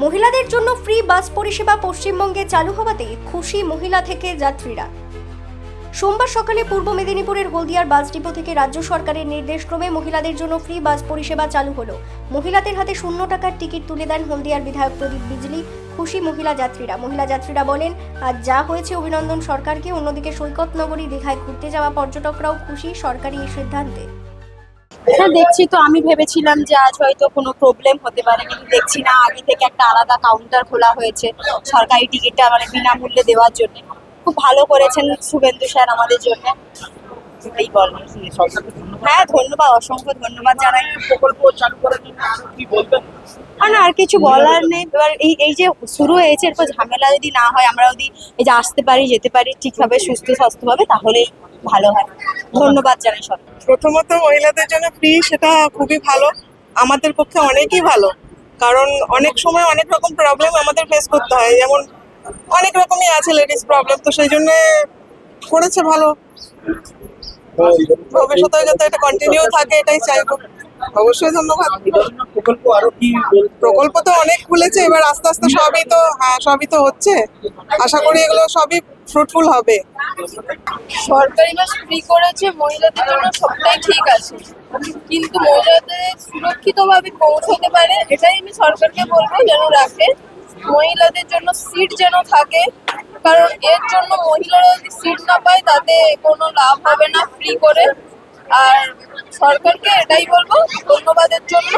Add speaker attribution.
Speaker 1: মহিলাদের জন্য ফ্রি বাস পরিষেবা পশ্চিমবঙ্গে চালু হওয়াতে খুশি মহিলা থেকে যাত্রীরা। সোমবার সকালে পূর্ব মেদিনীপুরের হলদিয়ার বাস ডিপো থেকে রাজ্য সরকারের নির্দেশক্রমে মহিলাদের জন্য ফ্রি বাস পরিষেবা চালু হলো। মহিলাদের হাতে 0 টাকার টিকিট তুলে দেন হলদিয়ার বিধায়ক প্রদীপ বিজলি। খুশি মহিলা যাত্রীরা বলেন, আজ যা হয়েছে অভিনন্দন সরকারকে। অন্যদিকে সৈকত নগরী দীঘায় ঘুরতে যাওয়া পর্যটকরাও খুশি সরকারি এই সিদ্ধান্তে।
Speaker 2: হ্যাঁ, দেখছি তো। আমি ভেবেছিলাম যে আজ হয়তো কোনো প্রবলেম হতে পারে, কিন্তু দেখছি না। আগে থেকে একটা আলাদা কাউন্টার খোলা হয়েছে সরকারি টিকিটটা বিনামূল্যে দেওয়ার জন্য। খুব ভালো করেছেন শুভেন্দু স্যার আমাদের জন্য। এই বলেন। হ্যাঁ, ধন্যবাদ, অসংখ্য ধন্যবাদ জানাই।
Speaker 3: প্রকল্প চালু করার জন্য আরো কি বলবেন?
Speaker 2: আর কিছু বলার নেই। এবার এই যে শুরু হয়েছে, এরপর ঝামেলা যদি না হয়, আমরা যদি এই যে আসতে পারি যেতে পারি ঠিকভাবে সুস্থ স্বাস্থ্যভাবে, তাহলেই ভালো হয়। ধন্যবাদ জানাই সব।
Speaker 4: প্রথমত মহিলাদের জন্য ফ্রি, সেটা খুবই ভালো, আমাদের পক্ষে অনেকই ভালো। কারণ অনেক সময় অনেক রকম প্রবলেম আমাদের ফেস করতে হয়, যেমন অনেক রকমই আছে লেডিস প্রবলেম, তো সেই জন্য করেছে ভালো। ভবিষ্যতে যাতে এটা কন্টিনিউ থাকে এটাই চাইবো। অবশ্যই ধন্যবাদ।
Speaker 3: প্রকল্প আরো কি বলবেন?
Speaker 4: প্রকল্প তো অনেক খুলেছে, এবার আস্তে আস্তে সবই তো হচ্ছে। আশা করি এগুলো সবই ফ্রুটফুল হবে।
Speaker 5: সরকারি বাস ফ্রি করেছে মহিলাদের জন্য, সবটাই ঠিক আছে, কিন্তু মহিলাদের সুরক্ষিতভাবে পৌঁছতে পারে এটাই আমি সরকারকে বলবো যেন রাখে। মহিলাদের জন্য সিট যেন থাকে, কারণ এর জন্য মহিলারা যদি সিট না পায় তাতে কোনো লাভ হবে না ফ্রি করে। আর সরকারকে এটাই বলবো ধন্যবাদের জন্য।